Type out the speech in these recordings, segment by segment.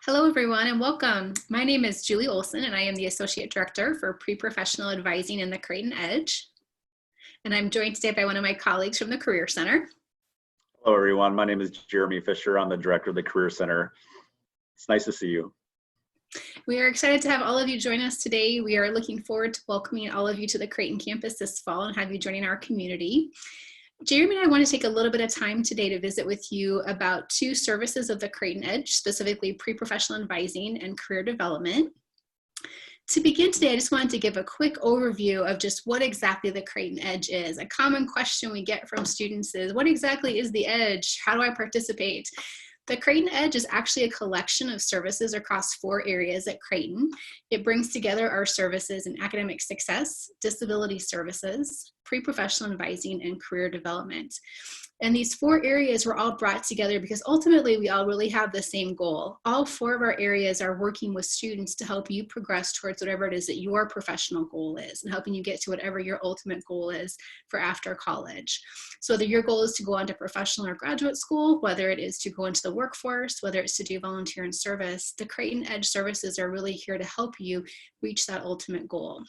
Hello, everyone, and welcome. My name is Julie Olson, and I am the Associate Director for Pre-Professional Advising in the Creighton EDGE. And I'm joined today by one of my colleagues from the Career Center. Hello, everyone. My name is Jeremy Fisher. I'm the Director of the Career Center. It's nice to see you. We are excited to have all of you join us today. We are looking forward to welcoming all of you to the Creighton campus this fall and have you joining our community. Jeremy and I want to take a little bit of time today to visit with you about two services of the Creighton EDGE, specifically pre-professional advising and career development. To begin today, I just wanted to give a quick overview of just what exactly the Creighton EDGE is. A common question we get from students is, what exactly is the EDGE? How do I participate? The Creighton EDGE is actually a collection of services across 4 areas at Creighton. It brings together our services in academic success, disability services, pre-professional advising, and career development. And these 4 areas were all brought together because ultimately we all really have the same goal. All 4 of our areas are working with students to help you progress towards whatever it is that your professional goal is and helping you get to whatever your ultimate goal is for after college. So whether your goal is to go on to professional or graduate school, whether it is to go into the workforce, whether it's to do volunteer and service, the Creighton EDGE services are really here to help you reach that ultimate goal.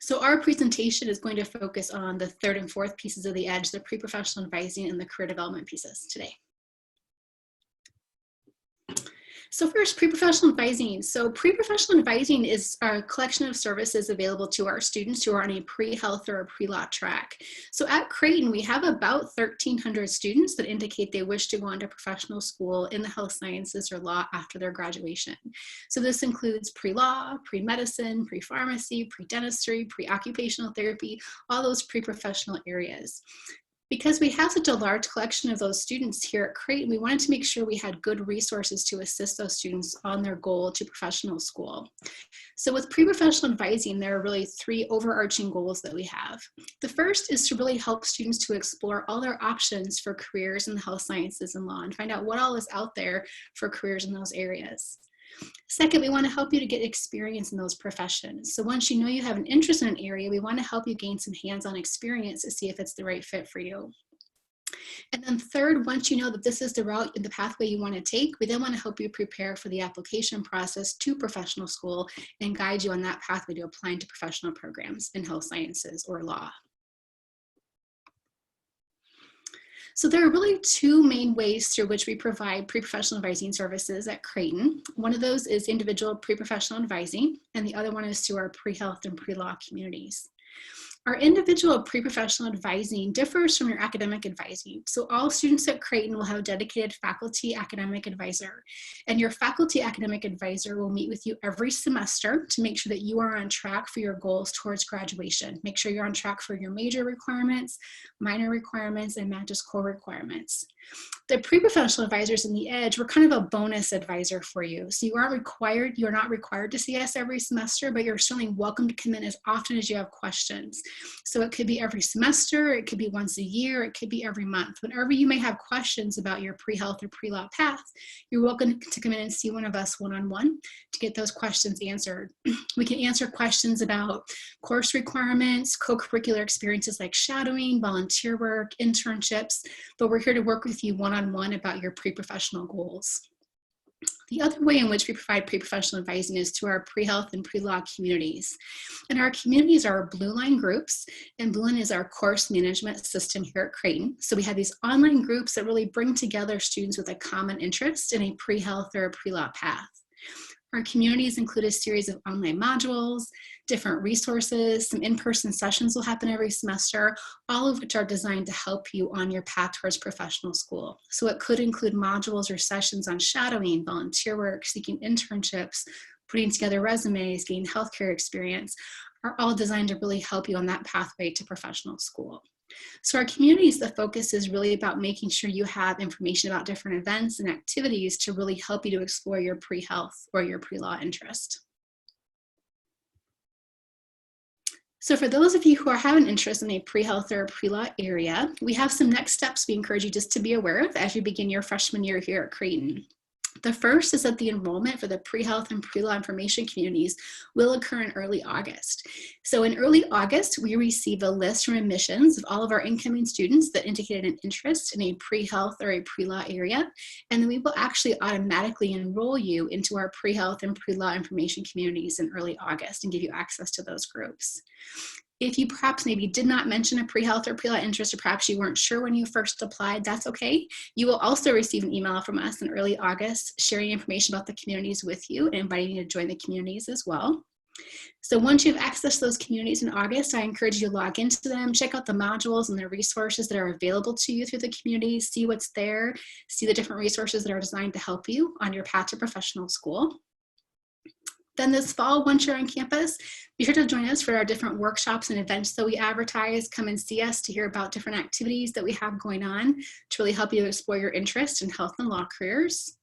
So our presentation is going to focus on the 3rd and 4th pieces of the EDGE, the pre-professional advising and the career development pieces today. So first, pre-professional advising. So pre-professional advising is a collection of services available to our students who are on a pre-health or a pre-law track. So at Creighton, we have about 1,300 students that indicate they wish to go on to professional school in the health sciences or law after their graduation. So this includes pre-law, pre-medicine, pre-pharmacy, pre-dentistry, pre-occupational therapy, all those pre-professional areas. Because we have such a large collection of those students here at Creighton, we wanted to make sure we had good resources to assist those students on their goal to professional school. So with pre-professional advising, there are really 3 overarching goals that we have. The first is to really help students to explore all their options for careers in the health sciences and law and find out what all is out there for careers in those areas. Second, we want to help you to get experience in those professions. So once you know you have an interest in an area, we want to help you gain some hands-on experience to see if it's the right fit for you. And then third, once you know that this is the route and the pathway you want to take, we then want to help you prepare for the application process to professional school and guide you on that pathway to applying to professional programs in health sciences or law. So there are really 2 main ways through which we provide pre-professional advising services at Creighton. One of those is individual pre-professional advising, and the other one is through our pre-health and pre-law communities. Our individual pre-professional advising differs from your academic advising. So all students at Creighton will have a dedicated faculty academic advisor, and your faculty academic advisor will meet with you every semester to make sure that you are on track for your goals towards graduation. Make sure you're on track for your major requirements, minor requirements, and Magis core requirements. The pre-professional advisors in the EDGE were kind of a bonus advisor for you. So you're not required to see us every semester, but you're certainly welcome to come in as often as you have questions. So it could be every semester, it could be once a year, it could be every month. Whenever you may have questions about your pre-health or pre-law path, you're welcome to come in and see one of us one-on-one to get those questions answered. We can answer questions about course requirements, co-curricular experiences like shadowing, volunteer work, internships, but we're here to work with you one-on-one about your pre-professional goals. The other way in which we provide pre-professional advising is through our pre-health and pre-law communities. And our communities are Blue Line groups, and Blue Line is our course management system here at Creighton. So we have these online groups that really bring together students with a common interest in a pre-health or a pre-law path. Our communities include a series of online modules, different resources, some in-person sessions will happen every semester, all of which are designed to help you on your path towards professional school. So it could include modules or sessions on shadowing, volunteer work, seeking internships, putting together resumes, gaining healthcare experience, are all designed to really help you on that pathway to professional school. So our communities, the focus is really about making sure you have information about different events and activities to really help you to explore your pre-health or your pre-law interest. So for those of you who have an interest in a pre-health or a pre-law area, we have some next steps we encourage you just to be aware of as you begin your freshman year here at Creighton. The first is that the enrollment for the pre-health and pre-law information communities will occur in early August. So in early August, we receive a list from admissions of all of our incoming students that indicated an interest in a pre-health or a pre-law area. And then we will actually automatically enroll you into our pre-health and pre-law information communities in early August and give you access to those groups. If you perhaps maybe did not mention a pre-health or pre-law interest, or perhaps you weren't sure when you first applied, that's okay. You will also receive an email from us in early August sharing information about the communities with you and inviting you to join the communities as well. So once you've accessed those communities in August, I encourage you to log into them, check out the modules and the resources that are available to you through the communities, see what's there, see the different resources that are designed to help you on your path to professional school. Then this fall, once you're on campus, be sure to join us for our different workshops and events that we advertise. Come and see us to hear about different activities that we have going on to really help you explore your interest in health and law careers.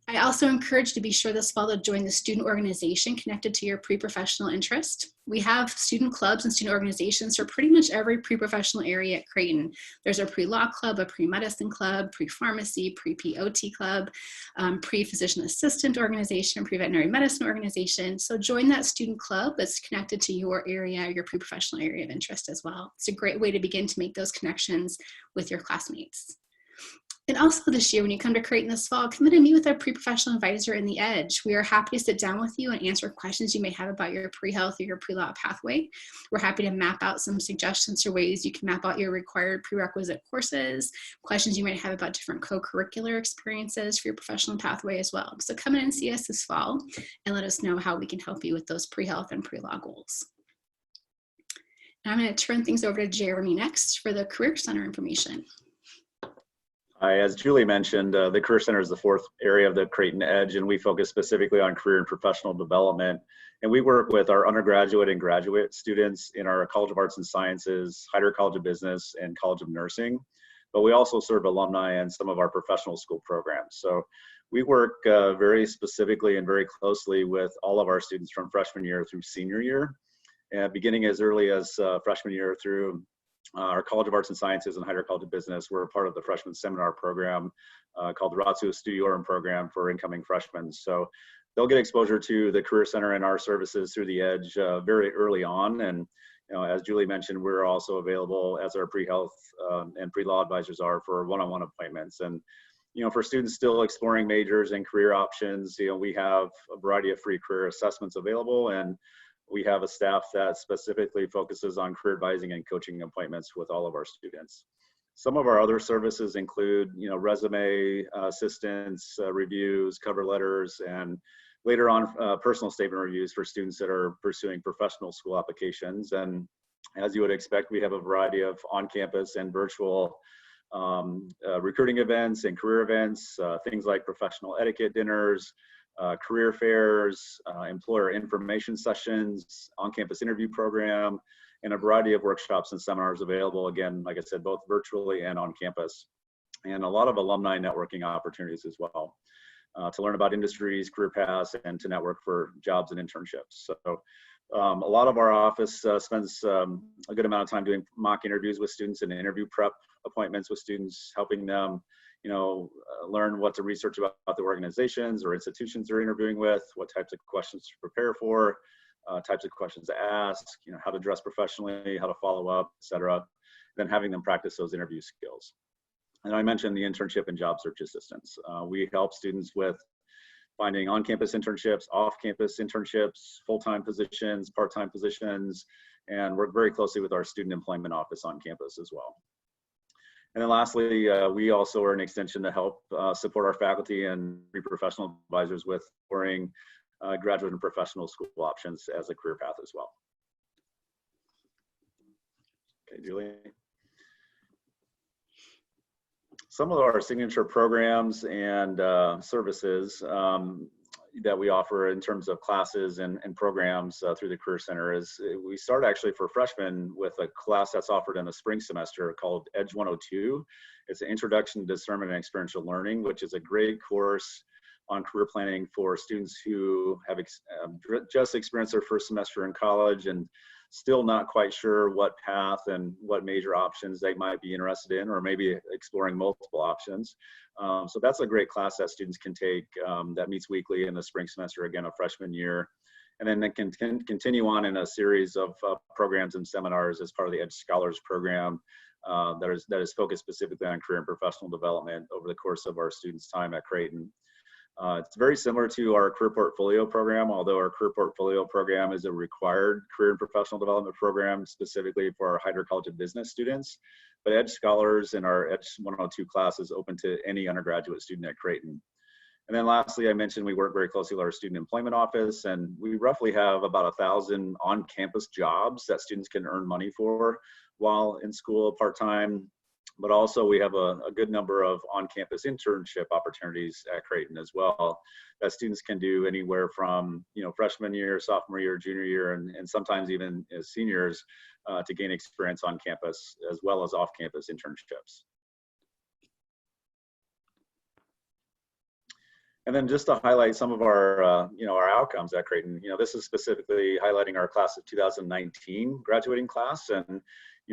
I also encourage you to be sure this fall to join the student organization connected to your pre-professional interest. We have student clubs and student organizations for pretty much every pre-professional area at Creighton. There's a pre-law club, a pre-medicine club, pre-pharmacy, pre-POT club, pre-physician assistant organization, pre-veterinary medicine organization. So join that student club that's connected to your area, your pre-professional area of interest as well. It's a great way to begin to make those connections with your classmates. And also this year, when you come to Creighton this fall, come in and meet with our pre-professional advisor in the EDGE. We are happy to sit down with you and answer questions you may have about your pre-health or your pre-law pathway. We're happy to map out some suggestions for ways you can map out your required prerequisite courses, questions you might have about different co-curricular experiences for your professional pathway as well. So come in and see us this fall and let us know how we can help you with those pre-health and pre-law goals. And I'm going to turn things over to Jeremy next for the Career Center information. As Julie mentioned, the Career Center is the fourth area of the Creighton EDGE, and we focus specifically on career and professional development. And we work with our undergraduate and graduate students in our College of Arts and Sciences, Heider College of Business, and College of Nursing. But we also serve alumni in some of our professional school programs. So we work very specifically and very closely with all of our students from freshman year through senior year, and beginning as early as freshman year through our College of Arts and Sciences and Heider College of Business. We're a part of the freshman seminar program called the Ratio Studiorum program for incoming freshmen. So they'll get exposure to the Career Center and our services through the EDGE very early on. And as Julie mentioned, we're also available as our pre-health and pre-law advisors are for one-on-one appointments. And for students still exploring majors and career options, we have a variety of free career assessments available, and we have a staff that specifically focuses on career advising and coaching appointments with all of our students. Some of our other services include, resume assistance, reviews, cover letters, and later on personal statement reviews for students that are pursuing professional school applications. And as you would expect, we have a variety of on-campus and virtual recruiting events and career events, things like professional etiquette dinners, career fairs, employer information sessions, on-campus interview program, and a variety of workshops and seminars available, again, like I said, both virtually and on campus, and a lot of alumni networking opportunities as well, to learn about industries, career paths, and to network for jobs and internships. So a lot of our office spends a good amount of time doing mock interviews with students and interview prep appointments with students, helping them learn what to research about the organizations or institutions they're interviewing with, what types of questions to prepare for, types of questions to ask, how to dress professionally, how to follow up, etc. Then having them practice those interview skills. And I mentioned the internship and job search assistance. We help students with finding on-campus internships, off-campus internships, full-time positions, part-time positions, and work very closely with our student employment office on campus as well. And then lastly, we also are an extension to help support our faculty and pre-professional advisors with exploring graduate and professional school options as a career path as well. Okay, Julie. Some of our signature programs and services that we offer in terms of classes and programs through the Career Center is we start actually for freshmen with a class that's offered in the spring semester called EDGE 102. It's an Introduction to Discernment and Experiential Learning, which is a great course on career planning for students who have just experienced their first semester in college and still not quite sure what path and what major options they might be interested in, or maybe exploring multiple options. So that's a great class that students can take that meets weekly in the spring semester, again, of freshman year. And then they can continue on in a series of programs and seminars as part of the EDGE Scholars Program that is focused specifically on career and professional development over the course of our students' time at Creighton. It's very similar to our career portfolio program, although our career portfolio program is a required career and professional development program specifically for our Hyder College of Business students. But EDGE Scholars in our EDGE 102 class is open to any undergraduate student at Creighton. And then lastly, I mentioned we work very closely with our student employment office, and we roughly have about 1,000 on-campus jobs that students can earn money for while in school part-time. But also we have a good number of on-campus internship opportunities at Creighton as well that students can do anywhere from, freshman year, sophomore year, junior year, and sometimes even as seniors to gain experience on campus as well as off-campus internships. And then just to highlight some of our, our outcomes at Creighton, this is specifically highlighting our class of 2019 graduating class. And,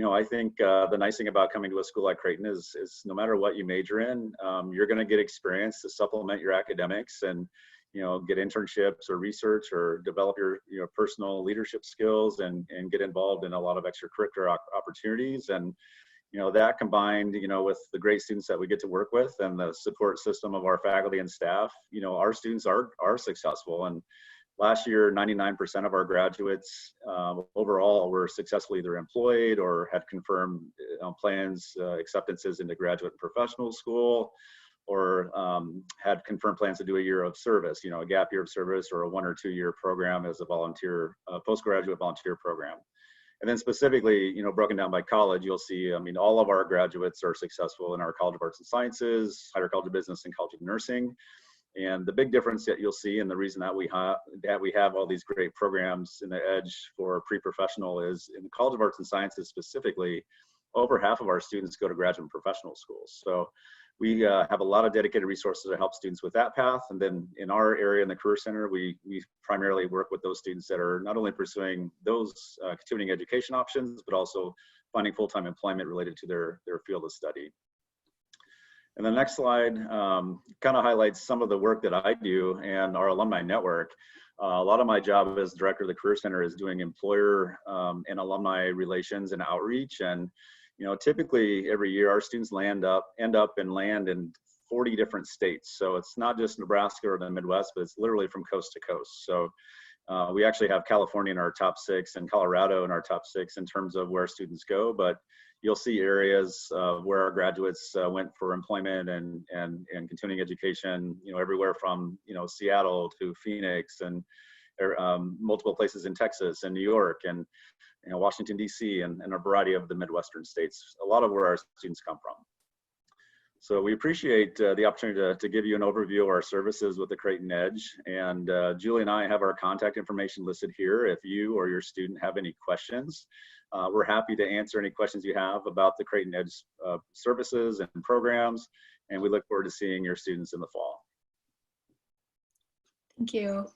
I think the nice thing about coming to a school like Creighton is no matter what you major in, you're going to get experience to supplement your academics and, get internships or research or develop your, personal leadership skills and get involved in a lot of extracurricular opportunities. And, that combined, with the great students that we get to work with and the support system of our faculty and staff, our students are successful. And last year, 99% of our graduates overall were successfully either employed or had confirmed plans, acceptances into graduate and professional school, or had confirmed plans to do a year of service, a gap year of service or a 1 or 2 year program as a volunteer, postgraduate volunteer program. And then specifically, broken down by college, you'll see, all of our graduates are successful in our College of Arts and Sciences, Hyder College of Business, and College of Nursing. And the big difference that you'll see, and the reason that we have all these great programs in the EDGE for pre-professional is in the College of Arts and Sciences specifically, over half of our students go to graduate and professional schools. So we have a lot of dedicated resources to help students with that path. And then in our area in the Career Center, we primarily work with those students that are not only pursuing those continuing education options, but also finding full-time employment related to their field of study. And the next slide kind of highlights some of the work that I do and our alumni network. A lot of my job as director of the Career Center is doing employer and alumni relations and outreach. And typically every year our students end up in 40 different states. So it's not just Nebraska or the Midwest, but it's literally from coast to coast. So we actually have California in our top 6 and Colorado in our top 6 in terms of where students go. But you'll see areas where our graduates went for employment and continuing education, everywhere from, Seattle to Phoenix and multiple places in Texas and New York and, Washington, D.C. and a variety of the Midwestern states, a lot of where our students come from. So we appreciate the opportunity to give you an overview of our services with the Creighton EDGE. And Julie and I have our contact information listed here. If you or your student have any questions, we're happy to answer any questions you have about the Creighton EDGE services and programs. And we look forward to seeing your students in the fall. Thank you.